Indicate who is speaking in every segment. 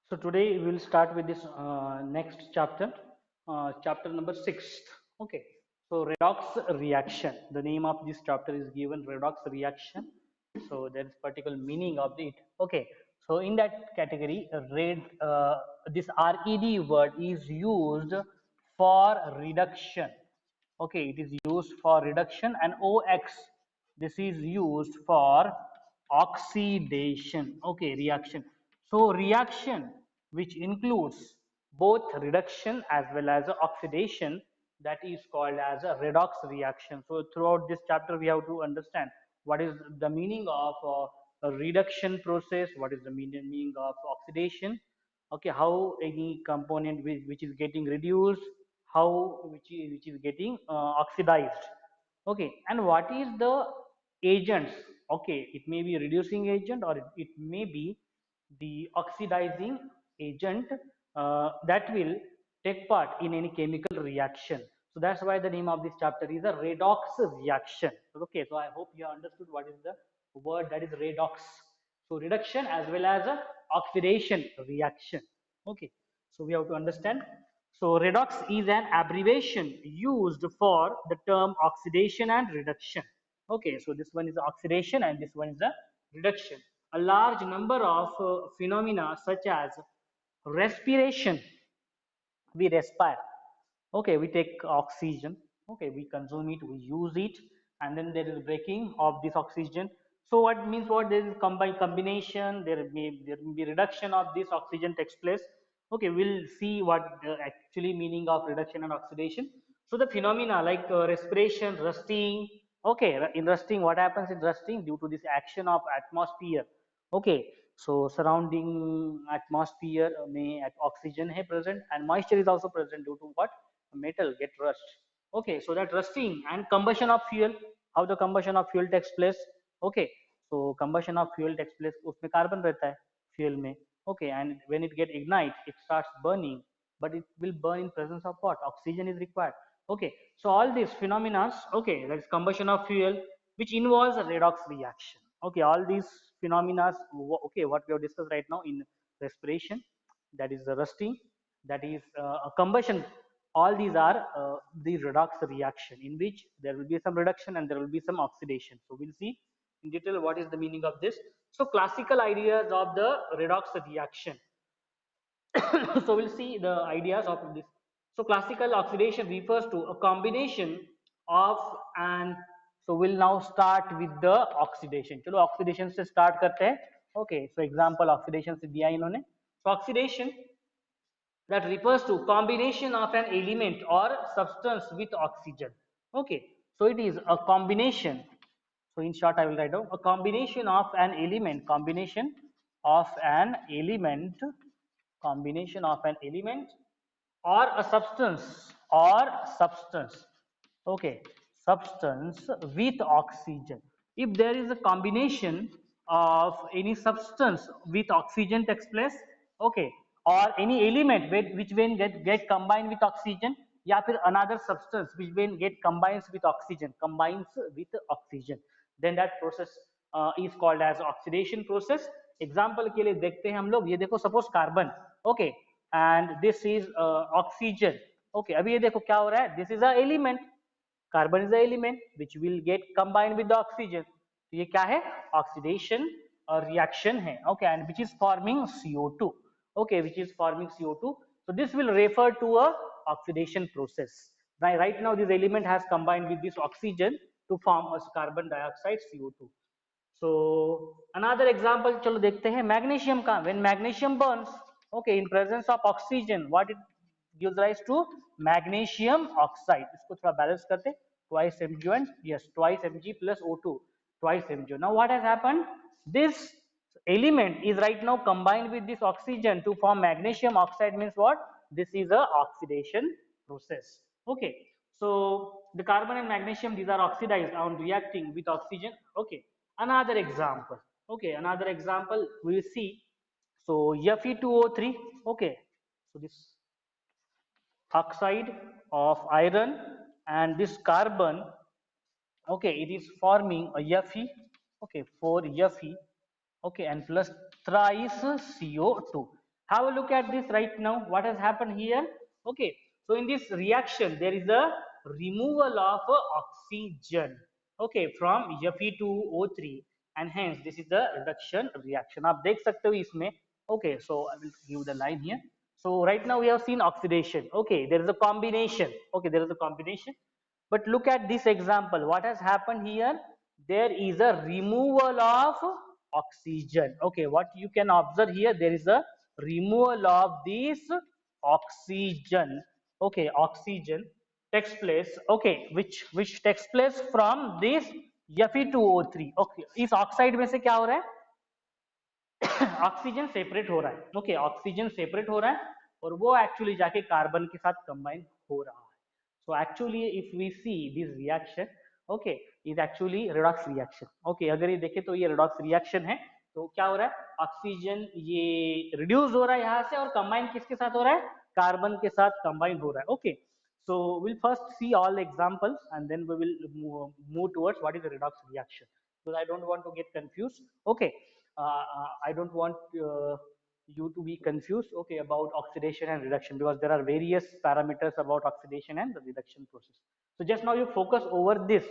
Speaker 1: So today we will start with this next chapter, chapter number 6. Okay. So redox reaction. The name of this chapter is given redox reaction. So there is particular meaning of it. Okay. So in that category, this RED word is used for reduction. Okay, it is used for reduction, and OX, this is used for oxidation. Okay, reaction. So reaction which includes both reduction as well as oxidation, that is called as a redox reaction. So throughout this chapter we have to understand what is the meaning of a reduction process, what is the meaning of oxidation, okay, how any component which is getting reduced, how which is getting oxidized, okay, and what is the agents, okay, it may be reducing agent or it may be the oxidizing agent that will take part in any chemical reaction. So that's why the name of this chapter is a redox reaction. Okay, so I hope you have understood what is the word that is redox. So reduction as well as a oxidation reaction. Okay, so we have to understand. So redox is an abbreviation used for the term oxidation and reduction. Okay, so this one is oxidation and this one is the reduction. A large number of phenomena such as respiration, we respire, okay, we take oxygen, okay, we consume it, we use it, and then there is breaking of this oxygen. So what means, what there is combination, there may be reduction of this oxygen takes place. Okay, we'll see what the actually meaning of reduction and oxidation. So the phenomena like respiration, rusting, okay, in rusting, what happens in rusting due to this action of atmosphere, okay, so surrounding atmosphere may at oxygen hai present and moisture is also present, due to what metal get rust. Okay, so that rusting and combustion of fuel, how the combustion of fuel takes place. Okay, so combustion of fuel takes place, उसमें carbon रहता है fuel में. Okay, and when it get ignite it starts burning, but it will burn in presence of what oxygen is required. Okay, so all these phenomena, okay, that is combustion of fuel, which involves a redox reaction. Okay, all these phenomena, okay, what we have discussed right now in respiration, that is the rusting, that is a combustion, all these are the redox reaction in which there will be some reduction and there will be some oxidation. So we'll see in detail what is the meaning of this. So classical ideas of the redox reaction. So we'll see the ideas of this. So classical oxidation refers to a combination of and, so we'll now start with the oxidation. चलो oxidation से start करते हैं. Okay, so example oxidation से दिया इन्होंने. So oxidation, that refers to combination of an element or substance with oxygen. Okay, so it is a combination. So in short I will write down a combination of an element, combination of an element or a substance, okay, substance with oxygen. If there is a combination of any substance with oxygen takes place, okay, or any element which when get combined with oxygen, या फिर another substance which when get combines with oxygen, then that process is called as oxidation process. Example के लिए देखते हैं हम लोग, ये देखो suppose carbon, okay, and this is oxygen. Okay, अभी ये देखो क्या हो रहा है, this is a element, carbon is the element which will get combined with the oxygen. तो ये क्या है, oxidation reaction है. Okay, and which is forming CO2. Okay, which is forming CO2. So this will refer to a oxidation process. Right now this element has combined with this oxygen to form a carbon dioxide, CO2. So another example चलो देखते हैं magnesium का. When magnesium burns, okay, in presence of oxygen, what it gives rise to, magnesium oxide. इसको थोड़ा balance करते, twice Mg and yes, twice Mg plus O2, twice Mg. Now what has happened, this element is right now combined with this oxygen to form magnesium oxide, means what, this is a oxidation process. Okay, so the carbon and magnesium, these are oxidized on reacting with oxygen. Okay, another example, okay, another example we will see. So Fe2O3, okay, so this oxide of iron and this carbon, okay, it is forming a Fe, okay, 4 Fe, okay, and plus thrice CO2. Have a look at this right now. What has happened here? Okay, so in this reaction, there is a removal of oxygen. Okay, from Fe2O3, and hence this is the reduction reaction. आप देख सकते हो इसमें. Okay, so I will give the line here. So right now we have seen oxidation. Okay, there is a combination. Okay, there is a combination. But look at this example. What has happened here? There is a removal of oxygen. Okay, what you can observe here, there is a removal of this oxygen. Okay, oxygen takes place. Okay, which takes place from this Fe2O3. Okay, इस oxide में से क्या हो रहा है? Oxygen separate हो रहा है. ओके, ऑक्सीजन सेपरेट हो रहा है और वो एक्चुअली जाके कार्बन के साथ कंबाइन हो रहा है. So actually if we see this reaction, okay, is actually redox reaction. Okay, अगर ये देखें तो ये redox reaction है. तो क्या हो रहा है? ऑक्सीजन ये रिड्यूस हो रहा है यहाँ से और कंबाइन किसके साथ हो रहा है? कार्बन के साथ कंबाइन हो रहा है. Okay, so we'll first see all examples and then we will move towards what is the redox reaction, because I don't want to get confused. Okay, I don't want you to be confused, okay, about oxidation and reduction, because there are various parameters about oxidation and the reduction process. So just now you focus over this.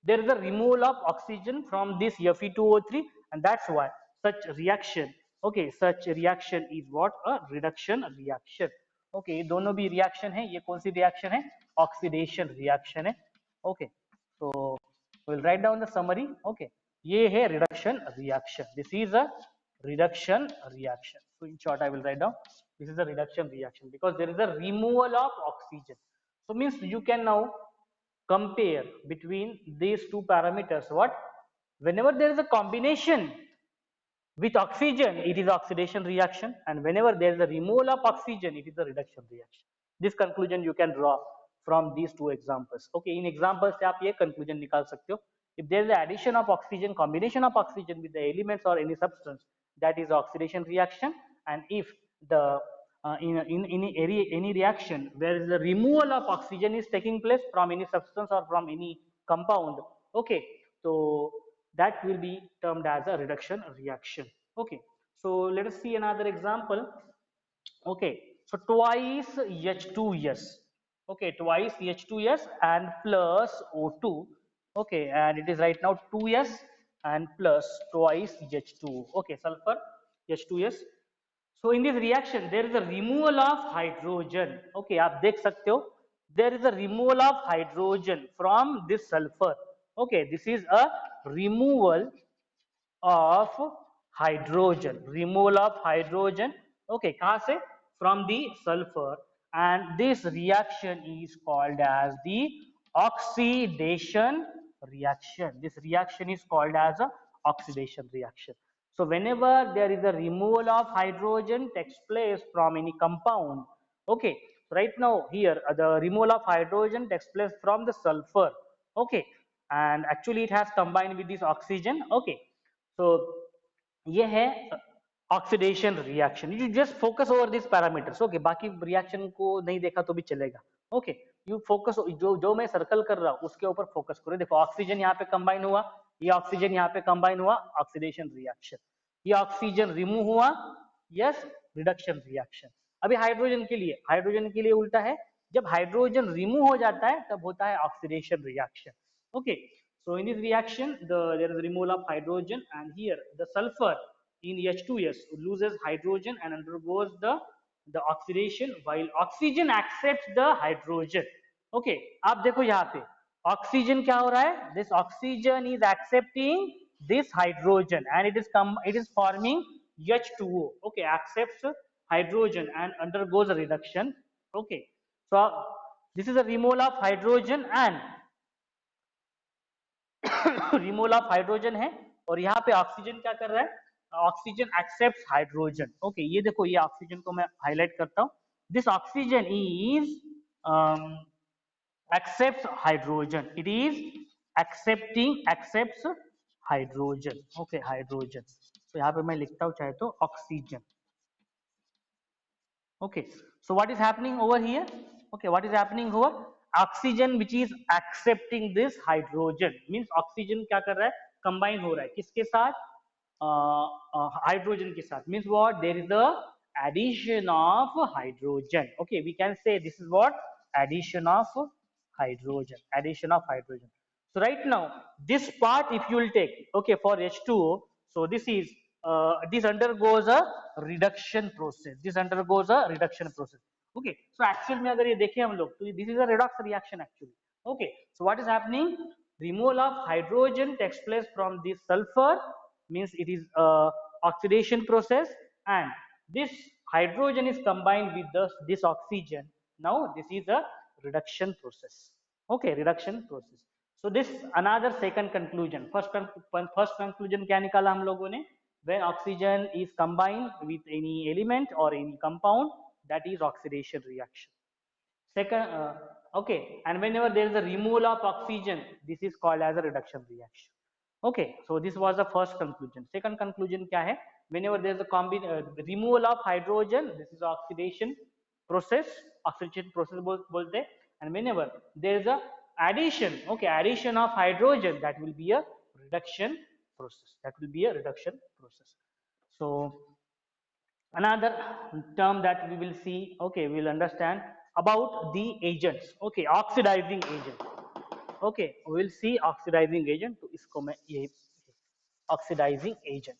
Speaker 1: There is a removal of oxygen from this Fe2O3, and that's why such reaction, okay, such reaction is what? A reduction reaction. Okay, ये दोनों भी reaction है. ये कौन सी reaction है? Oxidation reaction है. Okay, so we'll write down the summary. Okay, ये है reduction reaction. This is a reduction reaction. So in short I will write down, this is a reduction reaction because there is a removal of oxygen. So means you can now compare between these two parameters. What? Whenever there is a combination with oxygen, it is oxidation reaction, and whenever there is a removal of oxygen, it is a reduction reaction. This conclusion you can draw from these two examples. Okay, in examples से आप ये conclusion निकाल सकते हो. If there is the addition of oxygen, combination of oxygen with the elements or any substance, that is oxidation reaction. And if the in any reaction where the removal of oxygen is taking place from any substance or from any compound, okay, so that will be termed as a reduction reaction. Okay, so let us see another example. Okay, so twice H2S. Okay, twice H2S and plus O2. Okay, and it is right now 2S and plus twice H2O. Okay, sulfur H2S. So in this reaction there is a removal of hydrogen. Okay, आप देख सकते हो, there is a removal of hydrogen from this sulfur. Okay, this is a removal of hydrogen. Removal of hydrogen. Okay, कहाँ से? From the sulfur, and this reaction is called as the oxidation reaction. This reaction is called as a oxidation reaction. So whenever there is a removal of hydrogen takes place from any compound, okay, right now here the removal of hydrogen takes place from the sulfur. Okay, and actually it has combined with this oxygen. Okay, so ये है oxidation reaction. You just focus over this parameters. Okay, बाकी reaction को नहीं देखा तो भी चलेगा. Okay, you focus जो मैं सर्कल कर रहा हूं उसके ऊपर फोकस करो. देखो ऑक्सीजन यहाँ पे कंबाइन हुआ, ये ऑक्सीजन यहाँ पे कंबाइन हुआ, ऑक्सीडेशन रिएक्शन. ये ऑक्सीजन रिमूव हुआ, यस, रिडक्शन रिएक्शन. अभी हाइड्रोजन के लिए उल्टा है. जब हाइड्रोजन रिमूव हो जाता है तब होता है oxidation reaction. Okay, so in this reaction there is removal of hydrogen, and here the sulfur in H2S loses hydrogen and undergoes the oxidation, while oxygen accepts the hydrogen. Okay, आप देखो यहाँ पे ऑक्सीजन क्या हो रहा है? This oxygen is accepting this hydrogen and it is forming H2O. Okay, accepts hydrogen and undergoes a reduction. Okay, so this is a removal of hydrogen and removal of hydrogen है, और यहाँ पे oxygen क्या कर रहा है? Oxygen accepts hydrogen. Okay, ये देखो, ये ऑक्सीजन को मैं हाईलाइट करता हूँ. This oxygen is accepts hydrogen. It is accepts hydrogen. Okay, hydrogen. तो यहाँ पे मैं लिखता हूँ चाहे तो oxygen. Okay, so what is happening over here? Okay, what is happening over? Oxygen which is accepting this hydrogen, means oxygen क्या कर रहा है? Combine हो रहा है किसके साथ? हाइड्रोजन के साथ. Means what? There is a addition of hydrogen. Okay, we can say this is what? Addition of hydrogen. Addition of hydrogen. So right now, this part if you will take, okay, for H2O, so this undergoes a reduction process. This undergoes a reduction process. Okay, so actually में अगर ये देखें हम लोग तो this is a redox reaction actually. Okay, so what is happening? Removal of hydrogen takes place from this sulfur, means it is a oxidation process, and this hydrogen is combined with this oxygen. Now this is a reduction process. Okay, reduction process. So this another second conclusion. First conclusion क्या निकाला हम लोगों ने? When oxygen is combined with any element or any compound, that is oxidation reaction. Second, okay, and whenever there is a removal of oxygen, this is called as a reduction reaction. Okay, so this was the first conclusion. Second conclusion क्या है? Whenever there is a removal of hydrogen, this is oxidation process. Oxidation process बोलते हैं. And whenever there is a addition, okay, addition of hydrogen, that will be a reduction process. That will be a reduction process. So another term that we will see, okay, we will understand about the agents. Okay, oxidizing agent. Okay, we will see oxidizing agent. तो इसको मैं ये oxidizing agent.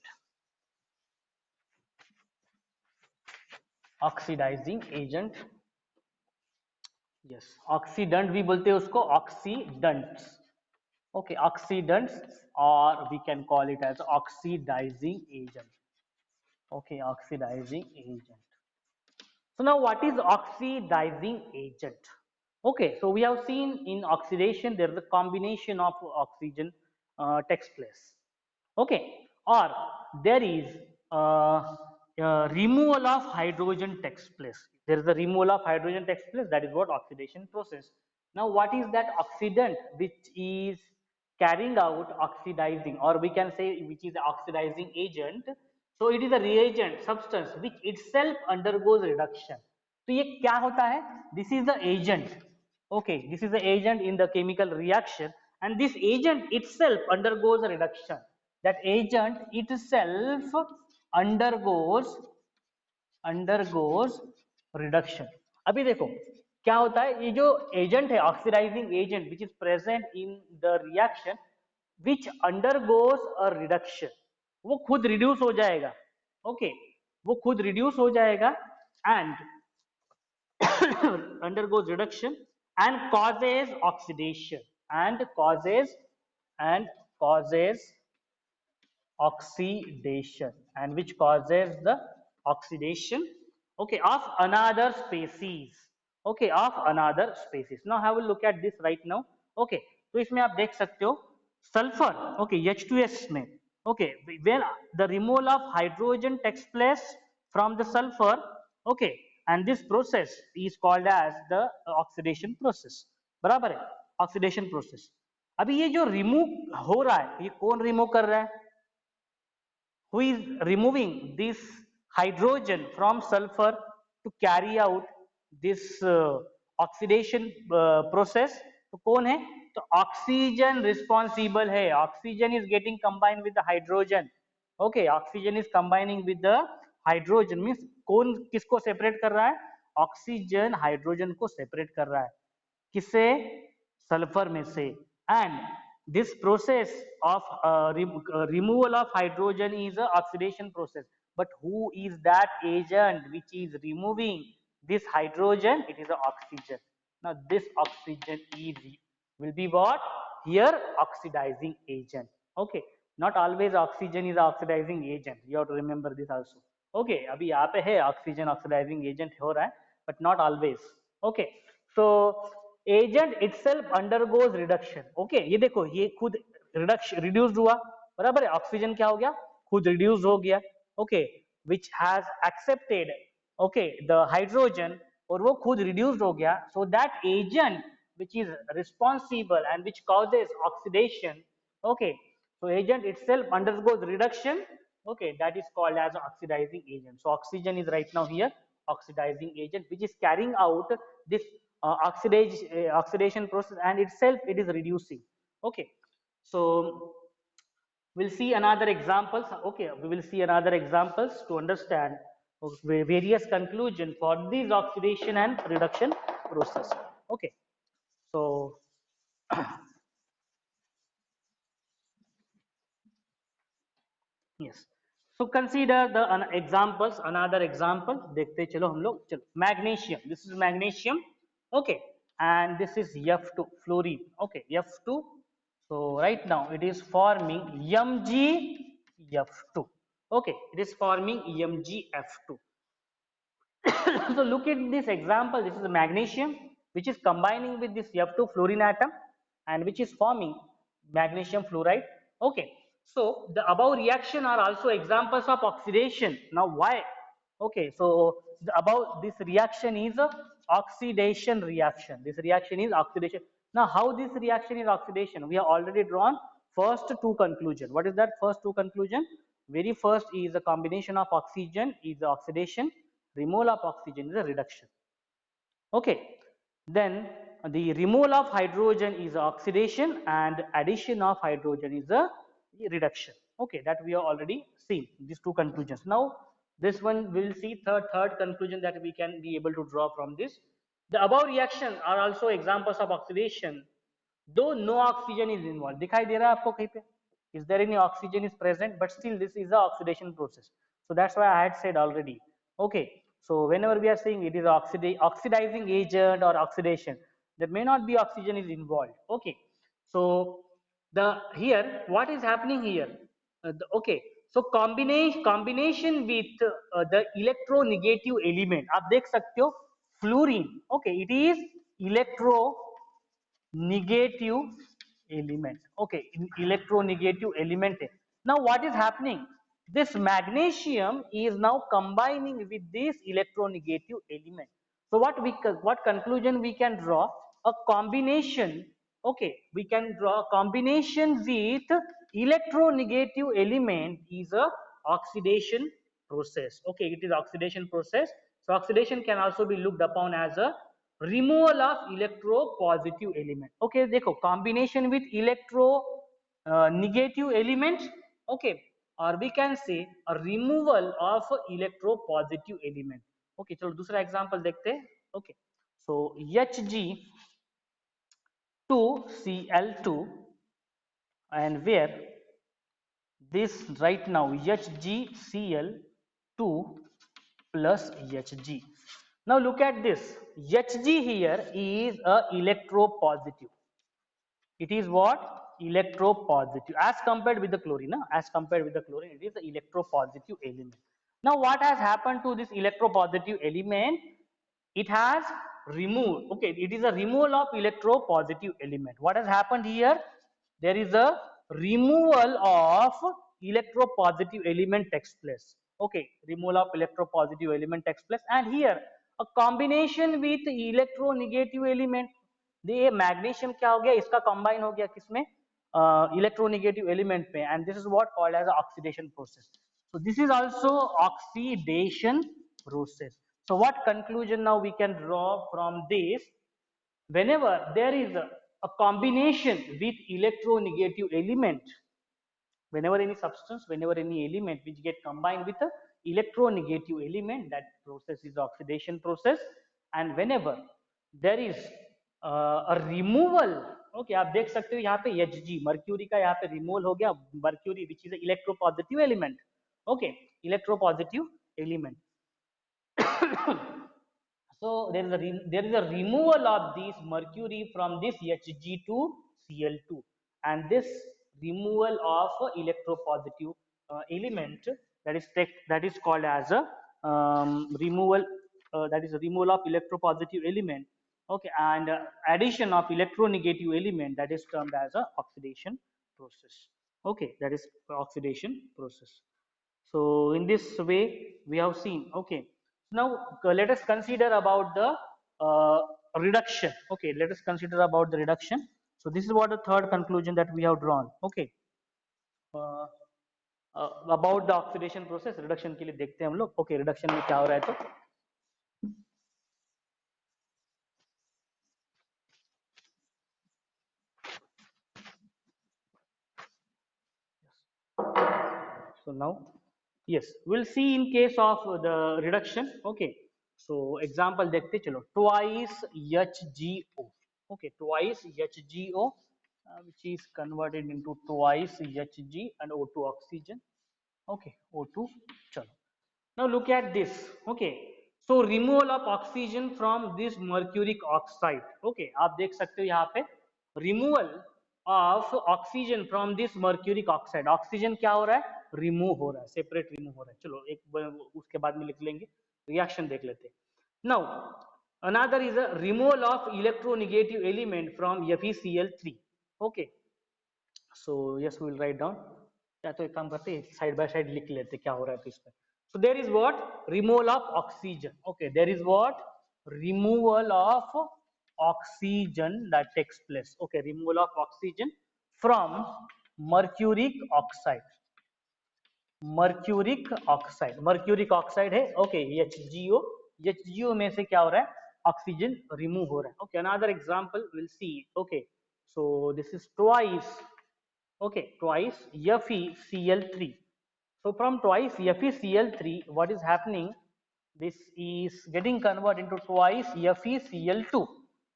Speaker 1: Oxidizing agent. Yes, oxidant भी बोलते हैं उसको, oxidants. Okay, oxidants, or we can call it as oxidizing agent. Okay, oxidizing agent. So now what is oxidizing agent? Okay, so we have seen in oxidation there is a combination of oxygen takes place. Okay, or there is removal of hydrogen takes place. There is a removal of hydrogen takes place, that is what oxidation process. Now what is that oxidant which is carrying out oxidizing, or we can say which is the oxidizing agent? So it is a reagent substance which itself undergoes reduction. तो ये क्या होता है? This is the agent. Okay, this is the agent in the chemical reaction, and this agent itself undergoes a reduction. That agent itself undergoes reduction. अभी देखो क्या होता है, ये जो एजेंट है oxidising agent which is present in the reaction which undergoes a reduction, वो खुद रिड्यूस हो जाएगा. ओके, वो खुद रिड्यूस हो जाएगा and undergoes reduction and causes oxidation and causes oxidation, and which causes the oxidation, okay, of another species. Okay, of another species. Now have a look at this right now. Okay, तो इसमें आप देख सकते हो sulphur, okay, H2S में, okay, when the removal of hydrogen takes place from the sulfur, okay, and this process is called as the oxidation process. बराबर है, oxidation process. अभी ये जो रिमूव हो रहा है, ये कौन रिमूव कर रहा है? Who is removing this hydrogen from sulfur to carry out this oxidation process? तो कौन है? तो ऑक्सीजन रिस्पॉन्सिबल है. Oxygen is getting combined with the hydrogen. Okay, oxygen is combining with the hydrogen, means कौन किसको सेपरेट कर रहा है? ऑक्सीजन हाइड्रोजन को सेपरेट कर रहा है. किससे? सल्फर में से. And this process of removal of hydrogen is a oxidation process, but who is that agent which is removing this hydrogen? It is a oxygen. Now this oxygen will be what here? Oxidizing agent. Okay, not always oxygen is oxidizing agent, you have to remember this also. Okay, अभी यहाँ पे है oxygen oxidizing agent हो रहा है, but not always. Okay, so agent itself undergoes reduction. Okay, ये देखो ये खुद रिड्यूस्ड हुआ, बराबर है. ऑक्सीजन क्या हो गया? खुद रिड्यूस हो गया. Okay, which has accepted okay the hydrogen, और वो खुद रिड्यूस्ड हो गया. So that agent which is responsible and which causes oxidation, okay, so agent itself undergoes reduction. Okay, that is called as oxidizing agent. So oxygen is right now here oxidizing agent which is carrying out this oxidation process, and itself it is reducing. Okay, so we'll see another examples. Okay, we will see another examples to understand. various conclusion for these oxidation and reduction process. Okay, so yes, so consider the examples. Another example देखते चलो हम लोग चलो magnesium. This is magnesium. Okay, and this is F2 fluorine. Okay, F2. So right now it is forming MgF2. Okay, it is forming MgF2. So look at this example. This is magnesium which is combining with this F2 fluorine atom and which is forming magnesium fluoride. Okay, so the above reaction are also examples of oxidation. Now why? Okay, so the above this reaction is a oxidation reaction. This reaction is oxidation. Now how this reaction is oxidation? We have already drawn first two conclusion. What is that first two conclusion? Very first is a combination of oxygen is the oxidation, removal of oxygen is a reduction. Okay, then the removal of hydrogen is oxidation and addition of hydrogen is a reduction. Okay, that we have already seen these two conclusions. Now this one we'll see third conclusion that we can be able to draw from this. The above reaction are also examples of oxidation though no oxygen is involved. दिखाई दे रहा है आपको कहीं पे? Is there any oxygen is present? But still this is the oxidation process. So that's why I had said already. Okay. So whenever we are saying it is oxidizing agent or oxidation, there may not be oxygen is involved. Okay. So the here what is happening here? Okay. So combination with the electronegative element. आप देख सकते हो fluorine. Okay. It is electro negative element. Okay, electronegative element. Now what is happening? This magnesium is now combining with this electronegative element. So what conclusion we can draw? A combination. Okay, we can draw a combination with electronegative element is a oxidation process. Okay, it is oxidation process. So oxidation can also be looked upon as a removal of electropositive element. Okay, देखो combination with electro negative elements. Okay, or we can say a removal of electropositive element. Okay, चलो दूसरा example देखते हैं. Okay, so Hg2Cl2 and where this right now HgCl2 plus Hg. Now look at this. Hg here is a electropositive. It is what? Electropositive. As compared with the chlorine, as compared with the chlorine, it is the electropositive element. Now what has happened to this electropositive element? It has removed. Okay, it is a removal of electropositive element. What has happened here? There is a removal of electropositive element takes place. Okay, removal of electropositive element takes place, and here a combination with electronegative element. ये magnesium क्या हो गया, इसका combine हो गया किसमें, electronegative element में, and this is what called as oxidation process. So this is also oxidation process. So what conclusion now we can draw from this? Whenever there is a combination with electronegative element, whenever any substance, whenever any element which get combined with a electronegative element, that process is oxidation process. And whenever there is a removal, okay, आप देख सकते हो यहाँ पे Hg mercury का यहाँ पे removal हो गया, mercury which is electropositive element. Okay, electropositive element. So there is a removal of this mercury from this Hg to Cl2, and this removal of electropositive element, that is called as a removal, that is a removal of electropositive element. Okay, and addition of electronegative element, that is termed as a oxidation process. Okay, that is oxidation process. So in this way we have seen. Okay, now let us consider about the reduction. Okay, let us consider about the reduction. So this is what the third conclusion that we have drawn. Okay, uh, about the oxidation process. Reduction के लिए देखते हैं हम लोग. Okay, reduction में क्या हो रहा है तो. So now yes, we'll see in case of the reduction. Okay, so example देखते चलो, twice HgO. Okay, twice HgO, which is converted into twice Hg and O2 oxygen. Okay, O2. चलो, now look at this. Okay, so removal of oxygen from this mercuric oxide. Okay, आप देख सकते हो यहाँ पे removal of oxygen from this mercuric oxide. oxygen क्या हो रहा है, रिमूव हो रहा है, सेपरेट रिमूव हो रहा है. चलो एक उसके बाद में लिख लेंगे, रिएक्शन देख लेते हैं. Now another is a removal of electronegative element from FeCl3. Okay, so yes, we will write down. या तो एक काम करते हैं, साइड बाय साइड लिख लेते क्या हो रहा है तो इसमें. So there is what, removal of oxygen. Okay, there is what, removal of oxygen that takes place. Okay, removal of oxygen from mercuric oxide. Mercuric oxide है. ओके, एचजीओ में से क्या हो रहा है, ऑक्सीजन रिमूव हो रहा है. Okay, another example will see. Okay, so this is twice. Okay, twice FeCl3. So from twice FeCl3, what is happening, this is getting converted into twice FeCl2.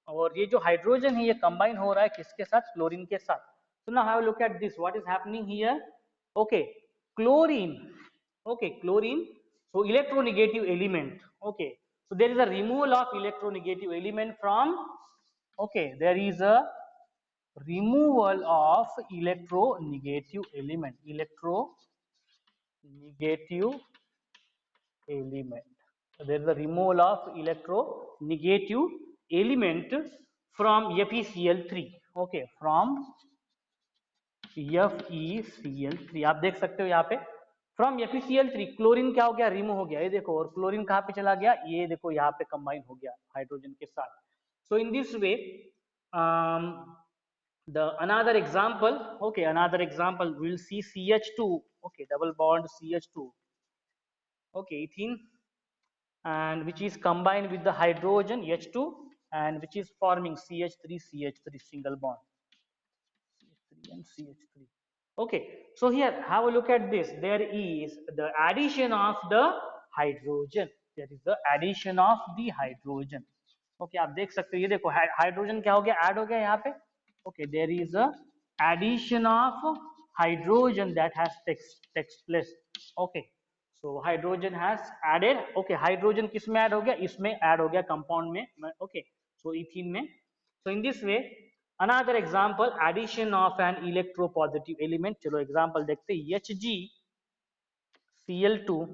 Speaker 1: और ये जो हाइड्रोजन है ये कंबाइन हो रहा है किसके साथ, क्लोरीन के साथ. So now have a look at this, what is happening here. Okay, chlorine. Okay, chlorine, so electronegative element. Okay, so there is a removal of electronegative element from. Okay, there is a removal of electronegative element. So there is a removal of electronegative element from FeCl3. Okay, from FeCl3 आप देख सकते हो यहाँ पे, from FeCl3 chlorine क्या हो गया, remove हो गया. ये देखो, और क्लोरीन कहाँ पे चला गया, ये देखो यहाँ पे कंबाइन हो गया हाइड्रोजन के साथ. So in this way the another example. Okay, another example we'll see CH2. Okay, double bond CH2. Okay, ethene, and which is combined with the hydrogen H2, and which is forming CH3 single bond, CH3 and CH3. Okay, so here have a look at this, there is the addition of the hydrogen. There is the addition of the hydrogen. Okay, आप देख सकते हो, ये देखो hydrogen क्या हो गया, add हो गया यहाँ पे. Okay, there is a addition of hydrogen that has takes place. Okay, so hydrogen has added. Okay, hydrogen किस में ऐड हो गया, इसमें ऐड हो गया कंपाउंड में. Okay, so ethene में. So in this way, another example, addition of an electropositive element. चलो example देखते हैं, HgCl2.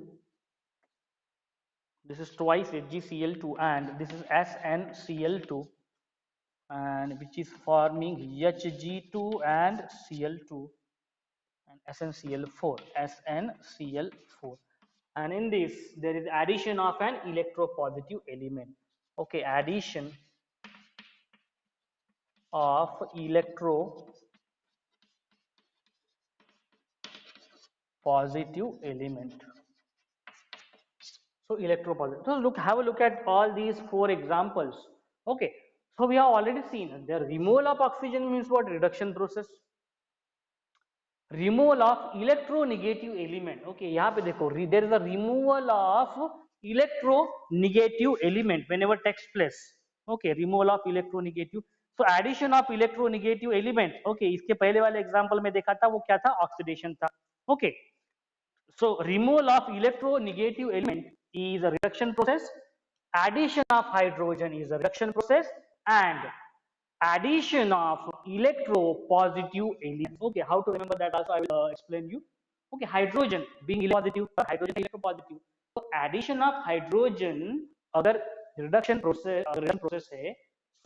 Speaker 1: This is twice HgCl2, and this is SnCl2, and which is forming Hg2 and Cl2 and SnCl4. And in this there is addition of an electropositive element. Okay, addition of electropositive element. So electropositive. So look, have a look at all these 4 examples. Okay, so we have already seen the removal of oxygen means what, reduction process. Removal of electronegative element. Okay, यहाँ पे देखो, there is a removal of electronegative element whenever takes place. Okay, removal of electronegative. So addition of electronegative element. Okay, इसके पहले वाले example में देखा था वो क्या था, oxidation था. Okay, so removal of electronegative element is a reduction process. Addition of hydrogen is a reduction process, and addition of electropositive element. Okay, how to remember that also I will explain you. Okay, hydrogen being electropositive, hydrogen electropositive. So addition of hydrogen अगर reduction process है,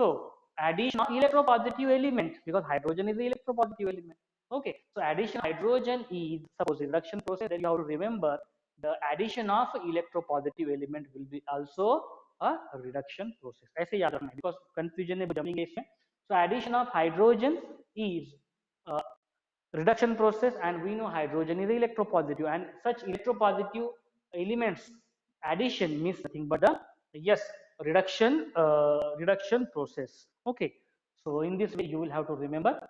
Speaker 1: so addition of electropositive element, because hydrogen is the electropositive element. Okay, so addition of hydrogen is suppose reduction process, then you have to remember the addition of electropositive element will be also a reduction process. ऐसे याद रखना है, because confusion है जमीन इसमें. So addition of hydrogen is a reduction process, and we know hydrogen is electropositive, and such electropositive elements addition means nothing but the yes reduction process. Okay, so in this way you will have to remember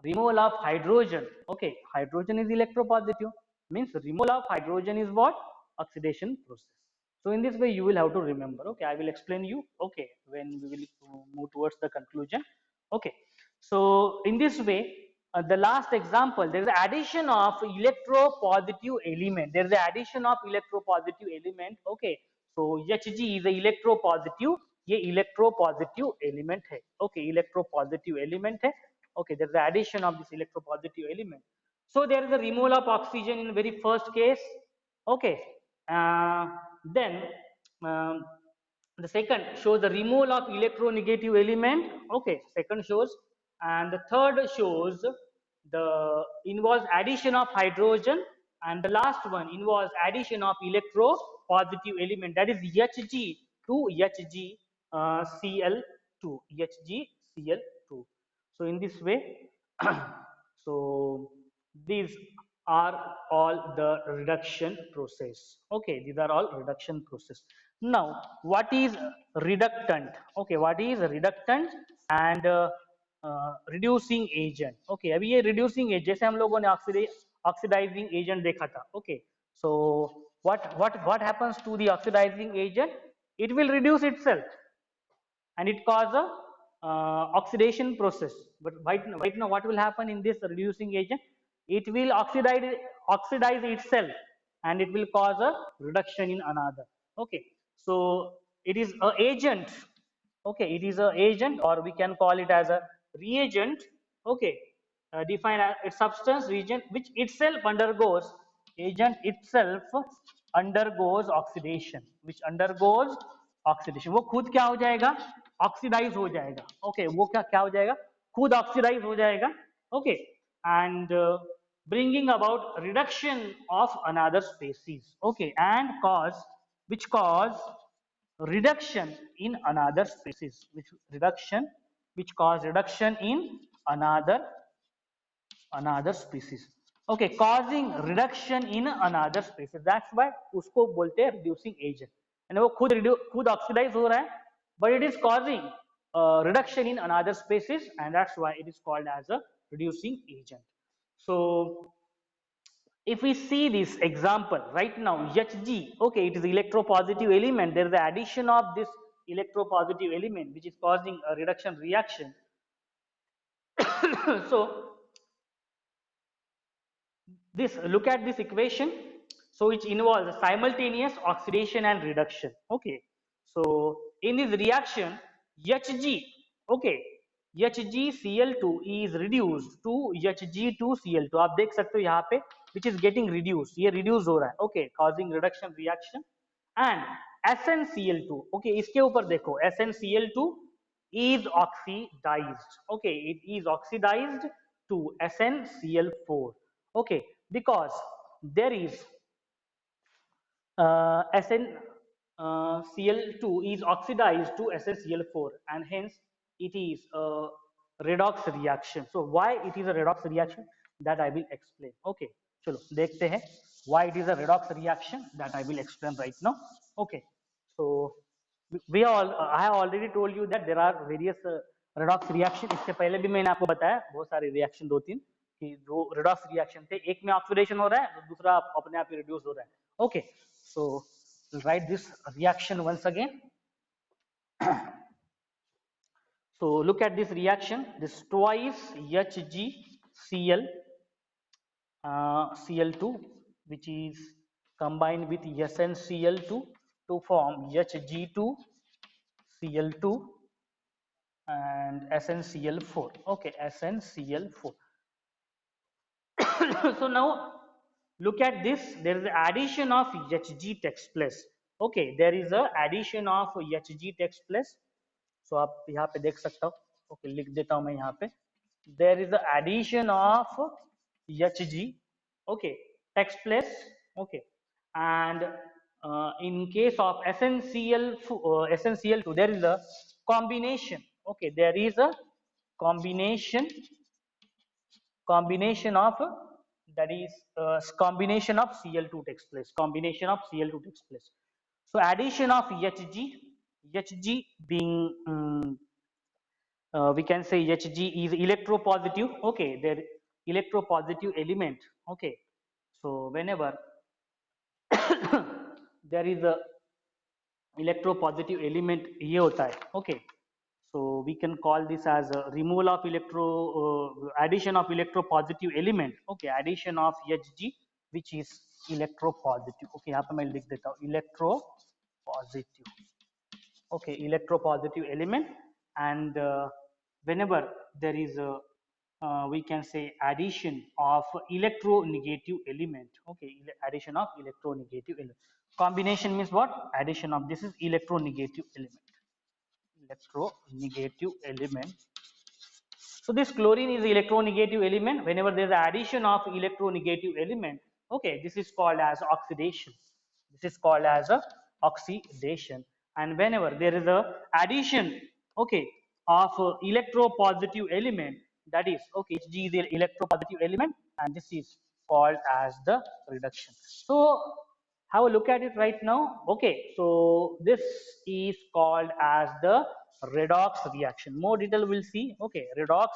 Speaker 1: removal of hydrogen. Okay, hydrogen is electropositive. means removal of hydrogen is what? Oxidation process. So in this way you will have to remember. Okay, I will explain you. Okay, when we will move towards the conclusion. Okay, so in this way, the last example, there is addition of electropositive element. There is the addition of electropositive element. Okay, so Hg is a electropositive. ये electropositive element है. Okay, electropositive element है. Okay, there is the addition of this electropositive element. So there is a removal of oxygen in the very first case. Okay, then um, the second shows the removal of electronegative element. Okay, second shows, and the third shows the involves addition of hydrogen, and the last one involves addition of electropositive element, that is Hg to Hg Cl2, HgCl2. So in this way, so these are all the reduction process. Okay, these are all reduction process. Now, what is reductant? Okay, what is reductant and reducing agent? Okay, अभी ये reducing agent जैसे हम लोगों ने oxidizing agent देखा था. Okay, so what happens to the oxidizing agent? It will reduce itself and it cause a oxidation process. But right now what will happen in this reducing agent? It will oxidize itself and it will cause a reduction in another. Okay, so it is a agent. Okay, it is a agent, or we can call it as a reagent. Okay, define a substance reagent which itself undergoes, agent itself undergoes oxidation, which undergoes oxidation. वो खुद क्या हो जाएगा? Oxidise हो जाएगा. Okay, वो क्या क्या हो जाएगा? खुद ऑक्सीडाइज हो जाएगा. Okay, and bringing about reduction of another species. Okay, and which cause reduction in another species, which cause reduction in another species. Okay, causing reduction in another species, that's why उसको बोलते हैं reducing agent. And वो खुद oxidize हो रहा है, but it is causing reduction in another species, and that's why it is called as a reducing agent. So if we see this example right now, Hg, okay, it is electropositive element. There is the addition of this electropositive element which is causing a reduction reaction. So this, look at this equation. So which involves simultaneous oxidation and reduction. Okay, so in this reaction, Hg, okay, HgCl2 is reduced to Hg2Cl2. आप देख सकते हो यहाँ पे, which is getting reduced. ये reduce हो रहा है. Okay, causing reduction reaction. And SnCl2. Okay, इसके ऊपर देखो, SnCl2 is oxidized. Okay, it is oxidized to SnCl4. Okay, because there is SnCl2 is oxidized to SnCl4, and hence it is a redox reaction. So why it is a redox reaction, that I will explain. Okay, चलो देखते हैं why it is a redox reaction, that I will explain right now. Okay, so I have already told you that there are various redox reaction. इससे पहले भी मैंने आपको बताया बहुत सारे reaction, दो तीन, कि जो redox reaction थे, एक में oxidation हो रहा है, दूसरा अपने आप ही reduce हो रहा है. Okay, so we'll write this reaction once again. So look at this reaction. This twice HgCl Cl2, which is combined with SnCl2 to form Hg2Cl2 and SnCl4. Okay, SnCl4. So now look at this. There is addition of Hg takes place. Okay, there is a addition of Hg takes place. So आप यहाँ पे देख सकता हो. Okay, लिख देता हूँ मैं यहाँ पे. There is the addition of Hg. Okay, takes place. Okay, and in case of SnCl2, there is a combination. Okay, there is a combination of, that is combination of Cl2 takes place. Combination of Cl2 takes place. So addition of Hg being we can say Hg is electropositive. Okay, there electropositive element. Okay, So whenever there is a electropositive element ये होता है, okay, so we can call this as a removal of addition of electropositive element, okay, addition of Hg which is electropositive, okay, यहाँ पे मैं लिख देता हूँ electropositive, okay, electropositive element. And whenever there is a we can say addition of electronegative element, okay, addition of electronegative element. Combination means what? Addition of, this is electronegative element, electronegative element. So this chlorine is electronegative element. Whenever there is addition of electronegative element, okay, this is called as oxidation. This is called as a oxidation. And whenever there is a addition, okay, of electropositive element, that is, okay, Hg is the electropositive element, and this is called as the reduction. So have a look at it right now. Okay, so this is called as the redox reaction. More detail we'll see. Okay, redox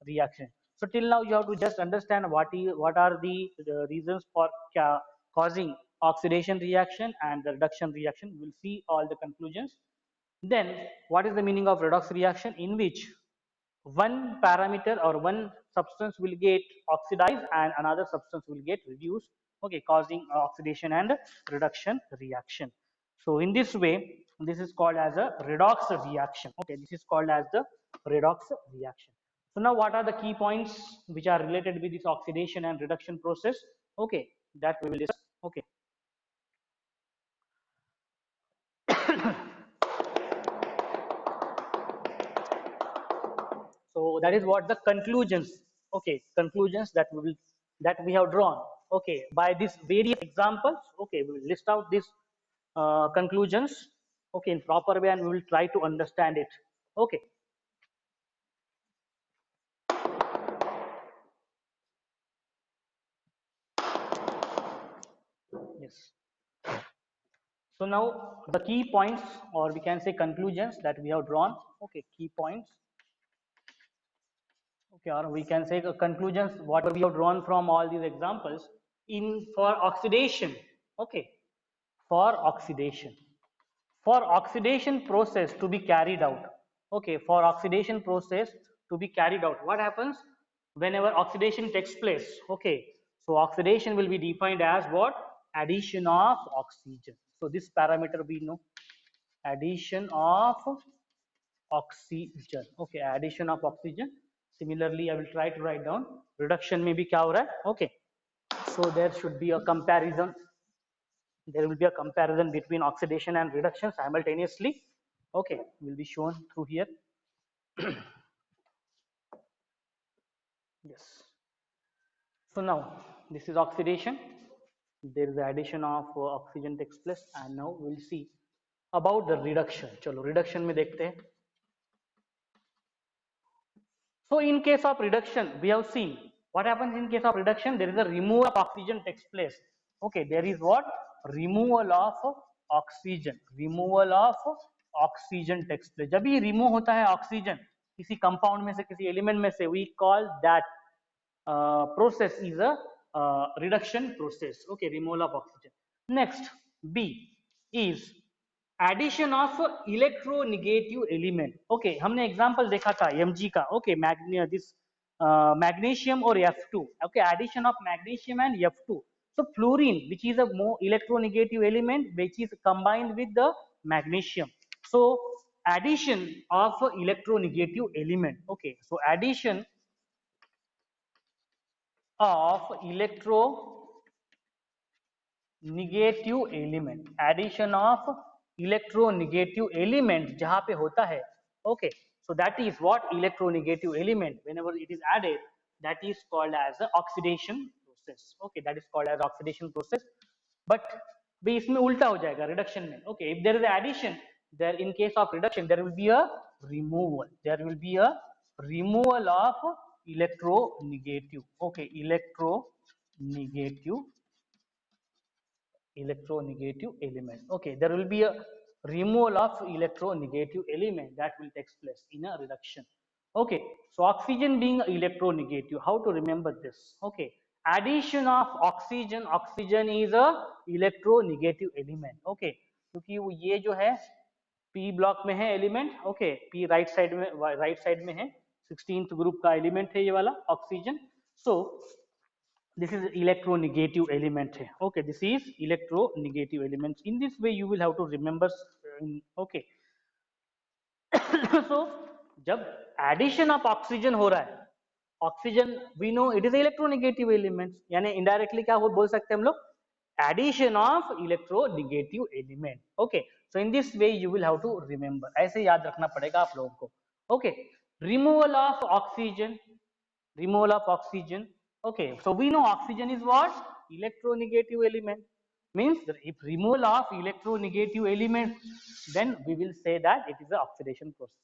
Speaker 1: reaction. So till now you have to just understand what are the reasons for causing oxidation reaction and the reduction reaction. We'll see all the conclusions. Then what is the meaning of redox reaction, in which one parameter or one substance will get oxidized and another substance will get reduced, okay, causing oxidation and reduction reaction. So in this way, this is called as a redox reaction, okay, this is called as the redox reaction. So now what are the key points which are related with this oxidation and reduction process, okay, that we will discuss, okay. So that is what the conclusions, okay, conclusions that we have drawn, okay, by these various examples, okay, we will list out these conclusions, okay, in proper way, and we will try to understand it, okay. Yes. So now the key points, or we can say conclusions that we have drawn, okay, key points, okay, or we can say conclusions what we have drawn from all these examples in for oxidation, okay, for oxidation. For oxidation process to be carried out, okay, for oxidation process to be carried out, what happens whenever oxidation takes place, okay, so oxidation will be defined as what? Addition of oxygen. So this parameter we know, addition of oxygen, okay, addition of oxygen. Similarly I will try to write down reduction में भी क्या हो रहा है, okay, so there should be a comparison, there will be a comparison between oxidation and reduction simultaneously, okay, will be shown through here. Yes, so now this is oxidation, there is the addition of oxygen takes place, and now we'll see about the reduction. चलो reduction में देखते हैं. So in case of reduction, we have seen what happens in case of reduction. There is a removal of oxygen takes place. Okay, there is what? Removal of oxygen. Removal of oxygen takes place. जब भी remove होता है oxygen किसी compound में से, किसी element में से, we call that process is a reduction process. Okay, removal of oxygen. Next, B is addition of electronegative element, okay, हमने एग्जांपल देखा था Mg का, ओके, दिस मैग्नीशियम और F2, okay, addition of magnesium and F2. So fluorine, which is a more electronegative element, which is combined with the magnesium. So addition of electronegative element, okay, so addition of electronegative element, addition of electronegative element जहां पे होता है, okay, so that is what electronegative element, whenever it is added, that is called as a oxidation process, okay, that is called as oxidation process. But भी इसमें उल्टा हो जाएगा reduction में, okay, if there is addition, there in case of reduction there will be a removal, there will be a removal of electronegative, okay, electronegative element, okay, there will be a removal of electronegative element that will take place in a reduction, okay. So oxygen being electronegative, how to remember this, okay, addition of oxygen, oxygen is a electronegative element. Okay, क्योंकि वो ये जो है p block में है element. Okay, p right side में है, 16th group का एलिमेंट है ये वाला oxygen. So this is electronegative element hai. Okay, this is electronegative elements. In this way you will have to remember. Okay. So जब addition of oxygen हो रहा है, oxygen we know it is electronegative elements, यानी indirectly क्या बोल सकते हैं हम लोग, addition of electronegative element. Okay, so in this way you will have to remember, ऐसे याद रखना पड़ेगा आप लोगों को. Okay, removal of oxygen, removal of oxygen. Okay, so we know oxygen is what? Electronegative element. Means that if removal of electronegative element, then we will say that it is an oxidation process.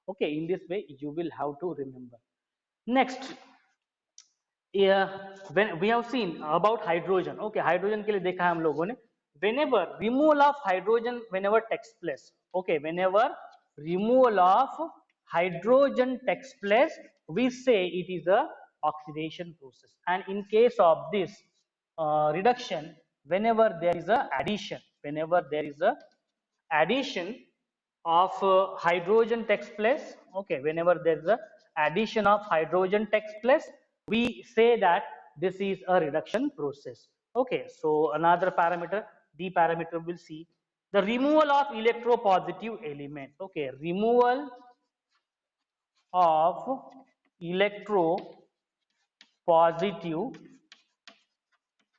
Speaker 1: Okay, in this way you will have to remember. Next, when we have seen about hydrogen. Okay, hydrogen के लिए देखा है हम लोगों ने. Whenever removal of hydrogen, whenever takes place. Okay, whenever removal of hydrogen takes place, we say it is a oxidation process. And in case of this reduction, whenever there is a addition, whenever there is a addition of hydrogen takes place. Okay, whenever there is a addition of hydrogen takes place, we say that this is a reduction process. Okay, so another parameter, d parameter, we'll see the removal of electropositive element. Okay, removal of electropositive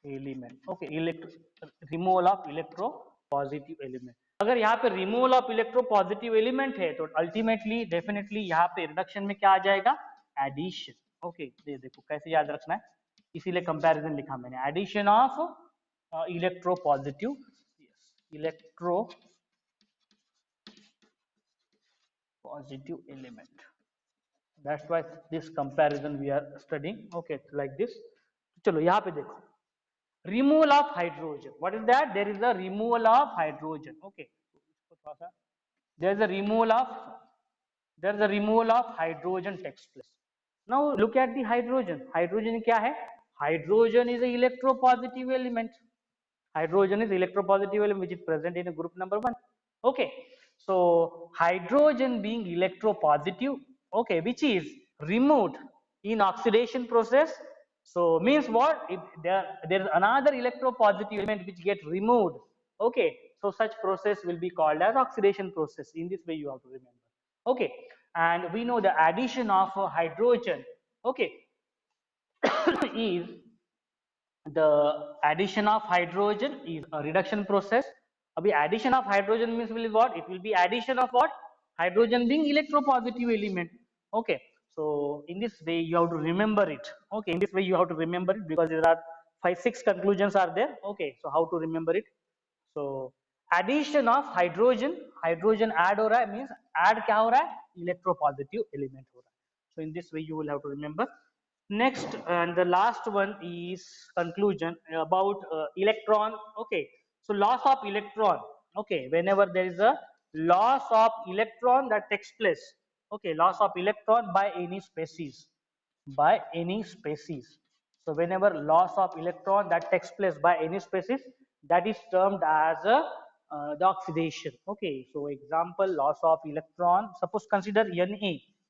Speaker 1: element. Okay, removal of electropositive element. अगर यहाँ पे removal of electropositive element है तो ultimately definitely यहाँ पे reduction में क्या आ जाएगा? एडिशन. ओके, ये देखो कैसे याद रखना है, इसीलिए कंपैरिजन लिखा मैंने. Addition of electropositive, electropositive element. That's why this comparison we are studying. Okay, like this. चलो यहाँ पे देखो, removal of hydrogen. What is that? There is a removal of hydrogen. Okay, there is a removal of hydrogen takes place. Now look at the hydrogen. Hydrogen क्या है? Hydrogen is a electropositive element. Hydrogen is electropositive element which is present in a group number 1. Okay, so hydrogen being electropositive, okay, which is removed in oxidation process. So means what? If there is another electropositive element which get removed. Okay, so such process will be called as oxidation process. In this way you have to remember. Okay, and we know the addition of hydrogen, okay, is the addition of hydrogen is a reduction process. Abhi addition of hydrogen means will be what? It will be addition of what? Hydrogen being electropositive element. Okay, so in this way you have to remember it. Okay, in this way you have to remember it because there are 5-6 conclusions are there. Okay, so how to remember it? So addition of hydrogen, hydrogen add हो रहा है means add क्या हो रहा है? Electropositive element हो रहा है. So in this way you will have to remember. Next and the last one is conclusion about electron. Okay, so loss of electron. Okay, whenever there is a loss of electron that takes place. Okay, loss of electron by any species, by any species. So whenever loss of electron that takes place by any species, that is termed as the oxidation. Okay, so example, loss of electron. Suppose consider Na,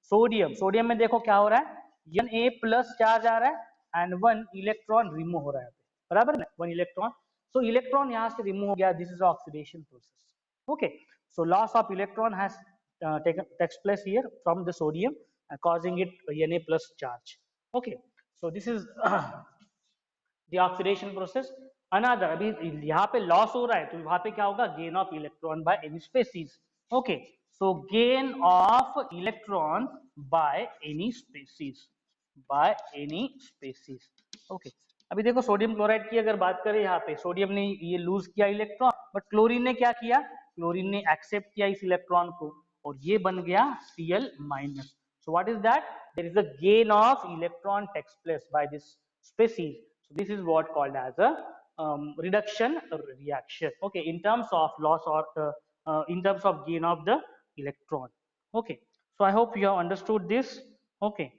Speaker 1: sodium. Sodium में देखो क्या हो रहा है? Na plus charge आ रहा है and 1 electron remove हो रहा है, बराबर ना, 1 इलेक्ट्रॉन. सो इलेक्ट्रॉन यहाँ से रिमूव हो गया. This is oxidation process. Okay, so loss of electron has takes place here from the sodium, causing it Na plus charge. Okay, so this is the oxidation process. Another, अभी यहाँ पे loss हो रहा है तो वहां पे क्या होगा? Gain of electron by any species. Okay, so gain of electron by any species, by any species. Okay, अभी देखो सोडियम क्लोराइड की अगर बात करें, यहाँ पे सोडियम ने ये लूज किया इलेक्ट्रॉन, बट क्लोरीन ने क्या किया? क्लोरीन ने एक्सेप्ट किया इस इलेक्ट्रॉन को और ये बन गया Cl माइनस. So what is that? There is a gain of electron takes place by this species. So this is what called as a reduction reaction. Okay, in terms of loss or in terms of gain of the electron. Okay, so I hope you have understood this. Okay.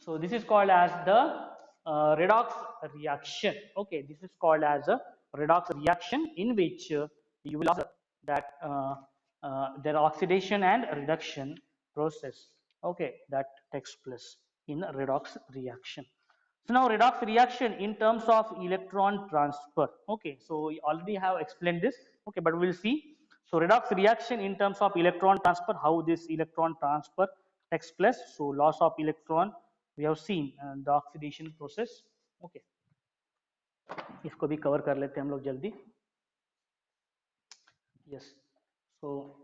Speaker 1: So this is called as the redox reaction. Okay, this is called as a redox reaction in which you will observe that there oxidation and reduction process. Okay, that takes place in a redox reaction. So now redox reaction in terms of electron transfer. Okay, so we already have explained this. Okay, but we'll see. So redox reaction in terms of electron transfer, how this electron transfer takes place. So loss of electron we have seen the oxidation process. Okay, इसको भी cover कर लेते हैं हम लोग जल्दी. Yes. So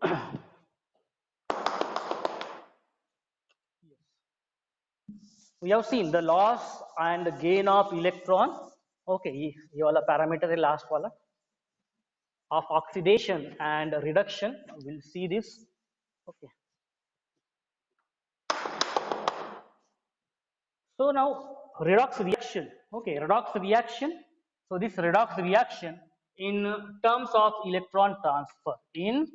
Speaker 1: we have seen the loss and gain of electron. Okay, ये वाला parameter है last वाला of oxidation and reduction. We'll see this. Okay. So now redox reaction. Okay, redox reaction. So this redox reaction in terms of electron transfer. In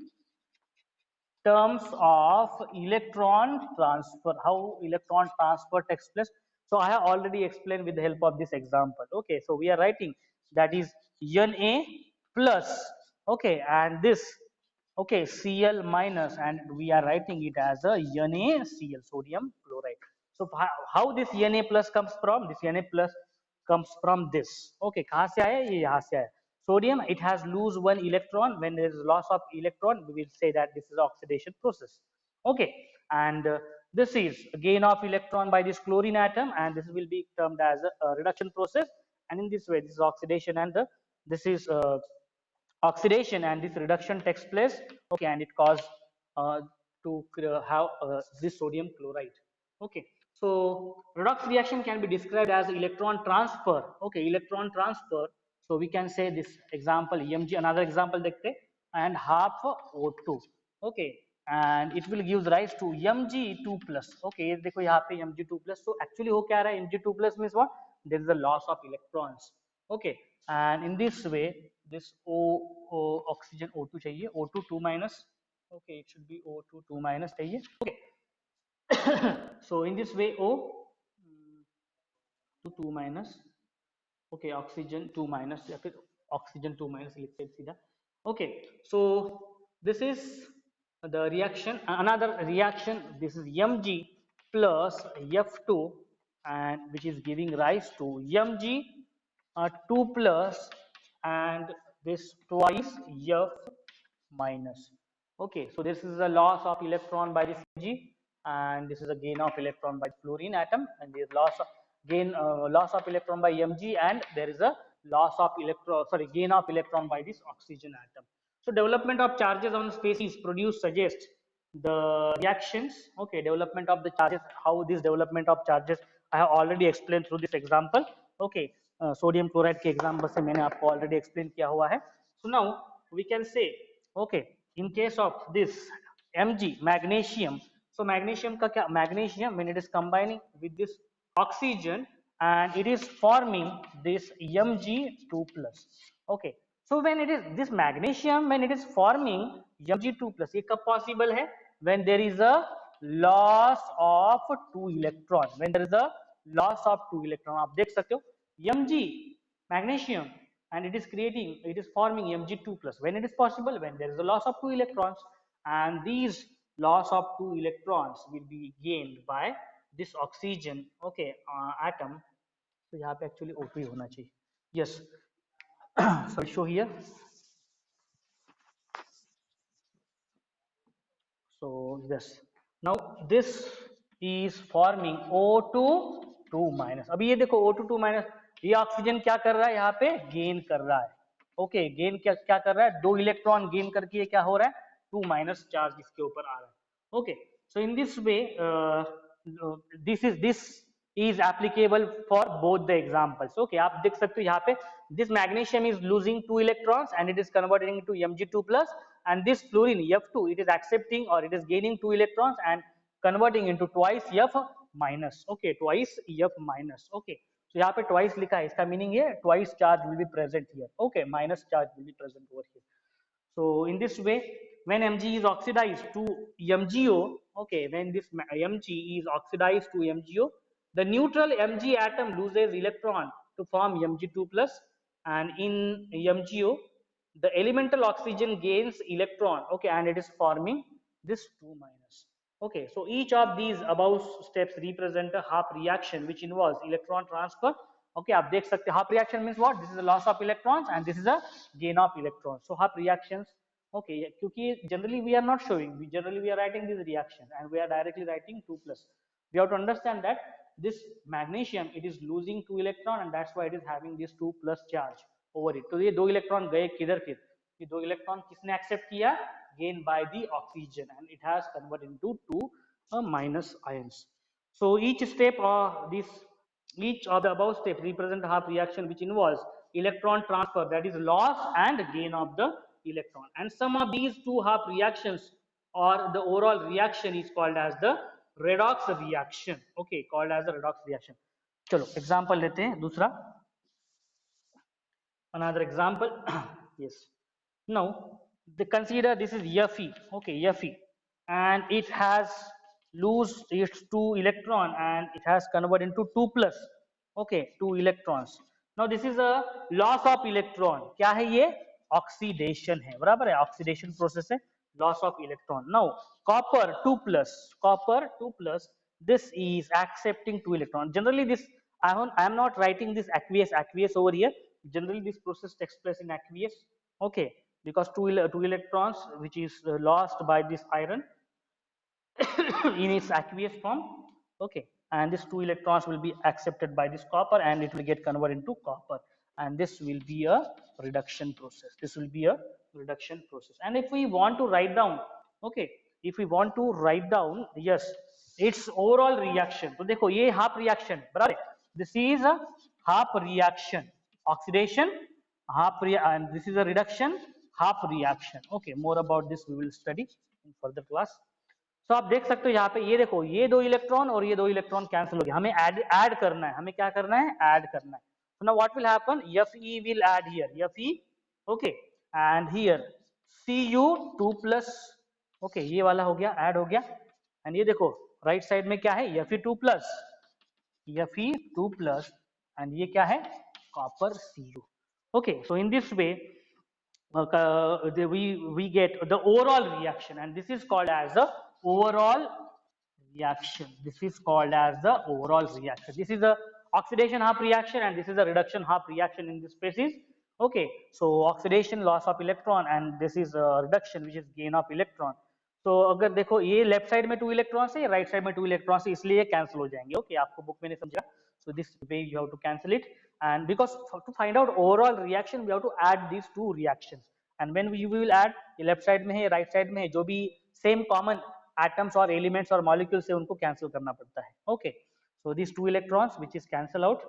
Speaker 1: terms of electron transfer, how electron transfer takes place. So I have already explained with the help of this example. Okay, so we are writing that is Na plus, okay, and this, okay, Cl minus, and we are writing it as a NaCl, sodium chloride. So how this Na plus comes from? This Na plus comes from this. Okay, कहाँ से आया? ये यहाँ से आया. Sodium, it has lose one electron. When there is loss of electron, we will say that this is oxidation process. Okay, and this is gain of electron by this chlorine atom, and this will be termed as a reduction process. And in this way, this is oxidation, and this is oxidation, and this reduction takes place. Okay, and it causes to have this sodium chloride. Okay, so redox reaction can be described as electron transfer. Okay, electron transfer. So we can say this example Mg, another example dekhte, and half O2. Okay, and it will give rise to Mg2 plus. Okay, ये देखो यहाँ पे Mg2 plus. So actually हो क्या रहा है? Mg2 plus means what? There is a loss of electrons. Okay, and in this way this O oxygen O2 चाहिए, O2 2 minus. Okay, it should be O2 2 minus चाहिए. Okay. So in this way O to 2 minus. Okay, oxygen 2 minus या फिर oxygen 2 minus लिखते हैं सीधा. Okay, so this is the reaction. Another reaction, this is Mg plus F2, and which is giving rise to Mg 2 plus and this twice F minus. Okay, so this is a loss of electron by this Mg, and this is a gain of electron by fluorine atom, and there is loss of electron by Mg, and there is a loss of gain of electron by this oxygen atom. So development of charges on species produced suggests the reactions. Okay, development of the charges, how this development of charges I have already explained through this example. Okay, sodium chloride के example से मैंने आपको already explain किया हुआ है. So now we can say, okay, in case of this Mg, magnesium. So magnesium का क्या? Magnesium, when it is combining with this oxygen, and it is forming this Mg2 plus. Okay, so when it is this magnesium, when it is forming Mg2 plus, ये कब possible है? When there is a loss of 2 electron. When there is a loss of 2 electron, आप देख सकते हो Mg, magnesium, and it is forming Mg2 plus. When it is possible? When there is a loss of 2 electrons, and these loss of 2 electrons will be gained by this oxygen, okay, atom. So यहाँ पे actually O2 ही होना चाहिए. Yes. So I'll show here. So yes, now this is forming O2 2 minus. अभी ये देखो O2 2 minus, ये oxygen क्या कर रहा है? यहाँ पे गेन कर रहा है. ओके, गेन क्या क्या कर रहा है? 2 इलेक्ट्रॉन गेन करके ये क्या हो रहा है? 2 माइनस चार्ज इसके ऊपर आ रहा है. Okay, so in this way this is applicable for both the examples. Okay, आप देख सकते हो यहाँ पे this magnesium is losing 2 electrons and it is converting into Mg2 plus, and this fluorine F2, it is accepting or it is gaining 2 electrons and converting into twice F minus. Okay, twice F minus. Okay, so यहाँ पे twice लिखा है, इसका meaning ये twice charge will be present here. Okay, minus charge will be present over here. So in this way, when Mg is oxidized to MgO, okay, when this Mg is oxidized to MgO, the neutral Mg atom loses electron to form Mg2 plus, and in MgO, the elemental oxygen gains electron, okay, and it is forming this 2 minus. Okay, so each of these above steps represent a half reaction which involves electron transfer. Okay, आप देख सकते half reaction means what? This is a loss of electrons and this is a gain of electrons. So half reactions. Okay, क्योंकि generally we are not showing, generally we are writing this reaction and we are directly writing 2 plus. We have to understand that this magnesium, it is losing 2 electron and that's why it is having this 2 plus charge over it. तो ये 2 electron गए किधर फिर? ये 2 electron किसने accept किया? Gained by the oxygen, and it has converted into 2 minus ions. So each step of this, each of the above step represent a half reaction which involves electron transfer, that is loss and gain of the electron, and sum of these two half reactions or the overall reaction is called as the redox reaction. Okay, called as the redox reaction. चलो example लेते हैं दूसरा. Another example. Yes, now consider this is Fe. Okay, Fe, and it has lose its 2 electron and it has converted into 2 plus. Okay, 2 electrons. Now this is a loss of electron. क्या है ये? Oxidation है, बराबर है, oxidation process है, loss of electron. Now copper 2 plus, copper 2 plus, this is accepting 2 electron. Generally this I am not writing this aqueous over here. Generally this process takes place in aqueous. Okay, because two electrons which is lost by this iron in its aqueous form. Okay, and these 2 electrons will be accepted by this copper and it will get converted into copper, and this will be a reduction process. This will be a reduction process. And if we want to write down, okay, if we want to write down, yes, its overall reaction, तो देखो ये half reaction, बराबर है, this is a half reaction, oxidation half and this is a reduction half reaction. Okay, more about this we will study in further class. तो आप देख सकते हो यहाँ पे, ये देखो ये 2 इलेक्ट्रॉन और ये 2 इलेक्ट्रॉन कैंसिल हो गया, हमें ऐड करना है, हमें क्या करना है? ऐड करना है. So now what will happen? Fe will add here, Fe, okay, and here Cu2 plus, okay, ये वाला हो गया, ऐड हो गया, एंड ये देखो राइट साइड में क्या है? Fe2 plus, Fe2 plus, and ये क्या है? Copper Cu. Okay, so in this way we get the overall reaction, and this is called as the overall reaction. This is called as the overall reaction. This is a oxidation half reaction and this is a reduction half reaction in this species. Okay, so oxidation loss of electron and this is a reduction which is gain of electron. तो अगर देखो ये left side में 2 electrons है, right side में 2 electrons है, इसलिए cancel हो जाएंगे. ओके, आपको बुक में नहीं समझा, so this way you have to cancel it, and because to find out overall reaction we have to add these two reactions, and when we will add, ये left side में है, right side में है, जो भी same common atoms or elements or molecules है उनको cancel करना पड़ता है. Okay, so these 2 electrons which is cancel out,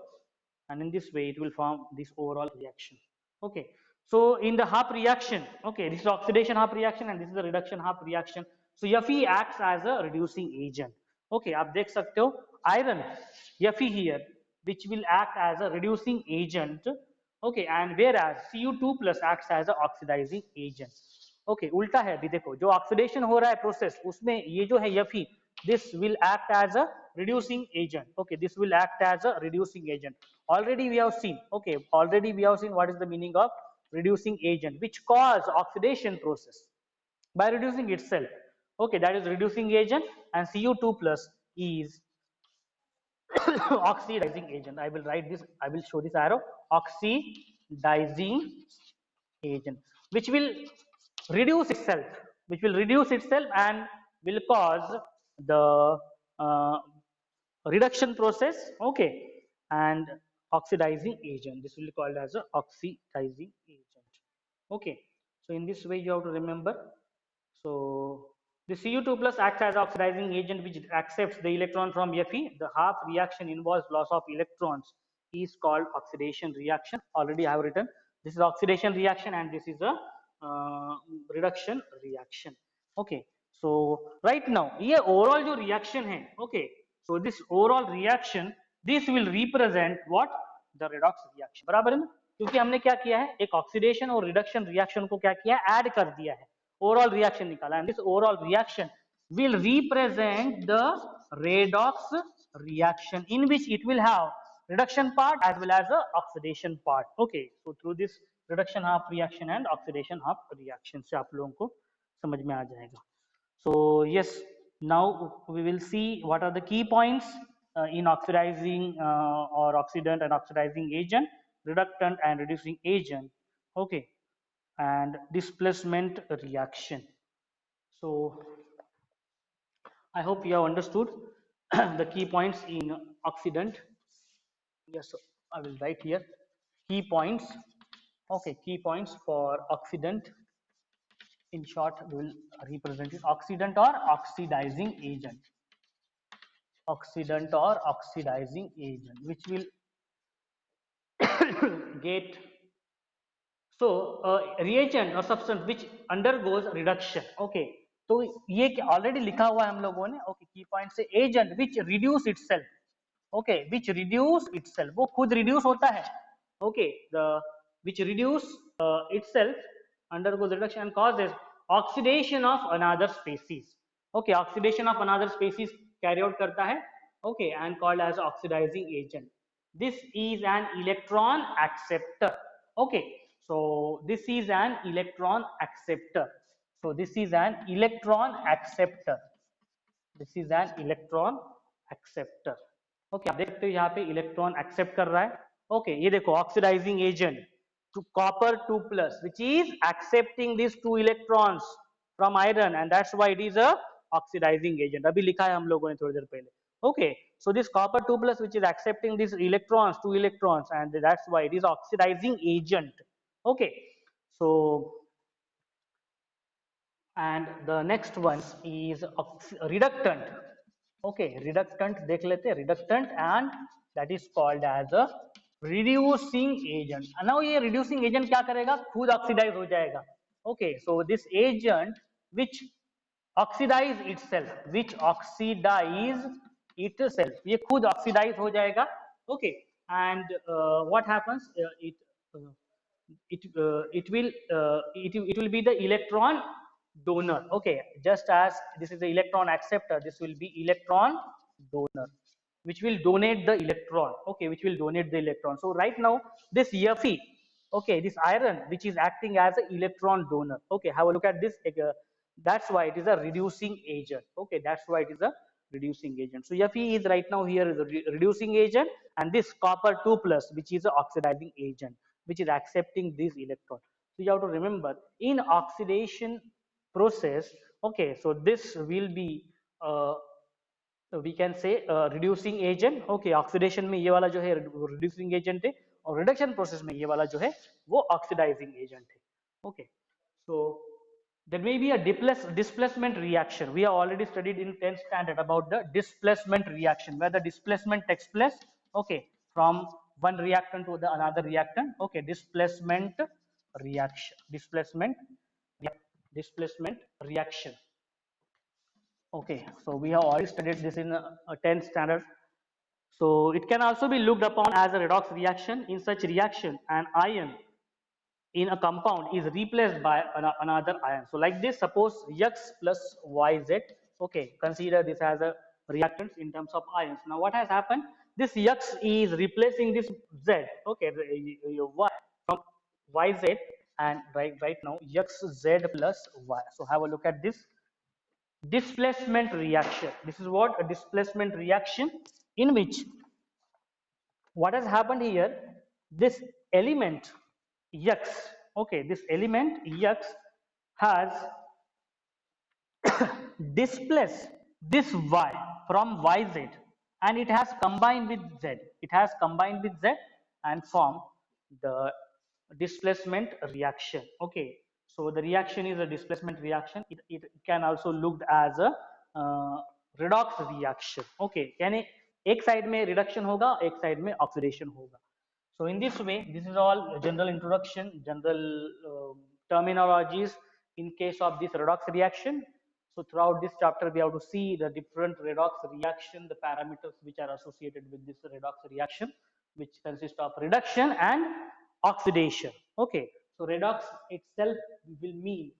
Speaker 1: and in this way it will form this overall reaction. Okay, so in the half reaction, okay, this is oxidation half reaction and this is the reduction half reaction. So Fe acts as a reducing agent. Okay, आप देख सकते हो iron Fe here which will act as a reducing agent. Okay, and whereas Cu2 plus acts as a oxidizing agent. Okay, उल्टा है, अभी देखो जो oxidation हो रहा है प्रोसेस उसमें ये जो है Fe, this will act as a reducing agent. Okay, this will act as a reducing agent. Already we have seen, okay, already we have seen what is the meaning of reducing agent, which cause oxidation process by reducing itself. Okay, that is reducing agent, and Cu2 plus is oxidizing agent. I will write this, I will show this arrow, oxidizing agent, which will reduce itself and will cause the reduction process. Okay, and oxidizing agent, this will be called as a oxidizing agent. Okay, so in this way you have to remember. So the Cu2 plus acts as oxidizing agent which accepts the electron from Fe. The half reaction involves loss of electrons is called oxidation reaction. Already I have written, this is oxidation reaction and this is a reduction reaction. Okay, so right now ये overall जो reaction है, okay, so this overall reaction, this will represent what? The redox reaction. बराबर है ना, क्योंकि हमने क्या किया है, एक oxidation और reduction reaction को क्या किया है, add कर दिया है, overall reaction निकाला, and this overall reaction will represent the redox reaction in which it will have reduction part as well as a oxidation part. Okay, so through this reduction half reaction and oxidation half reaction से आप लोगों को समझ में आ जाएगा. So yes, now we will see what are the key points in oxidizing or oxidant and oxidizing agent, reductant and reducing agent. Okay, and displacement reaction. So I hope you have understood the key points in oxidant. Yes, I will write here key points. Okay, key points for oxidant. In short, we will represent it oxidant or oxidizing agent. Oxidant or oxidizing agent, which will get so reagent or substance which undergoes reduction. Okay, तो ये already लिखा हुआ है हम लोगों ने. Okay, की point से agent which reduce itself. Okay, which reduce itself, वो खुद रिड्यूस होता है. Okay, the which reduce itself undergoes reduction and causes oxidation of another species. Okay, oxidation of another species carry out करता है. Okay, and called as oxidizing agent. This is an electron acceptor. Okay, so this is an electron acceptor. So this is an electron acceptor. This is an electron acceptor. Okay, आप देख सकते हो यहाँ पे electron accept कर रहा है. Okay, ये देखो oxidising agent to copper 2 plus, which is accepting these 2 electrons from iron, and that's why it is a oxidizing agent. अभी लिखा है हम लोगों ने थोड़ी देर पहले. Okay, so this copper 2 plus which is accepting these electrons, 2 electrons, and that's why it is oxidizing agent. Okay, so and the next one is reductant. Okay, reductant देख लेते हैं. Reductant, and that is called as a reducing agent. Now ये reducing agent क्या करेगा, खुद oxidize हो जाएगा. Okay, so this agent which oxidize itself, which oxidize itself, ये खुद oxidize हो जाएगा. Okay, and what happens, it will be the electron donor. Okay, just as this is the electron acceptor, this will be electron donor, which will donate the electron. Okay, which will donate the electron. So right now this Fe, okay, this iron which is acting as an electron donor. Okay, have a look at this. That's why it is a reducing agent. Okay, that's why it is a reducing agent. So Fe is right now here is a reducing agent, and this copper 2 plus which is an oxidizing agent, which is accepting this electron. So you have to remember in oxidation process. Okay, so this will be we can say reducing agent. Okay, oxidation में ये वाला जो है reducing agent है, और reduction process में ये वाला जो है वो oxidizing agent है. Okay, so there may be a displacement reaction. We have already studied in 10th standard about the displacement reaction, where the displacement takes place, okay, from one reactant to the another reactant. Okay, displacement reaction, displacement reaction. Okay, so we have already studied this in a 10th standard. So it can also be looked upon as a redox reaction. In such reaction, an ion in a compound is replaced by another ion. So like this, suppose X plus YZ. Okay, consider this as a reactants in terms of ions. Now what has happened? This X is replacing this Z. Okay, Y from YZ, and right now XZ plus Y. So have a look at this displacement reaction. This is what a displacement reaction, in which what has happened here, this element X, okay, this element X has displaced this Y from YZ, and it has combined with Z. It has combined with Z and formed the displacement reaction. Okay, so the reaction is a displacement reaction. It can also looked as a redox reaction. Okay, यानी एक side में reduction होगा, एक side में oxidation होगा. So in this way, this is all general introduction, general terminologies in case of this redox reaction. So throughout this chapter, we have to see the different redox reaction, the parameters which are associated with this redox reaction, which consist of reduction and oxidation. Okay, so redox itself will mean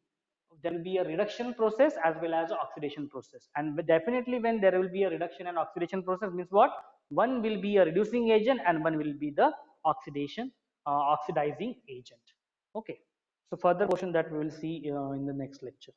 Speaker 1: there will be a reduction process as well as an oxidation process. And definitely when there will be a reduction and oxidation process means what? One will be a reducing agent and one will be the oxidizing agent. Okay. So further portion that we will see in the next lecture.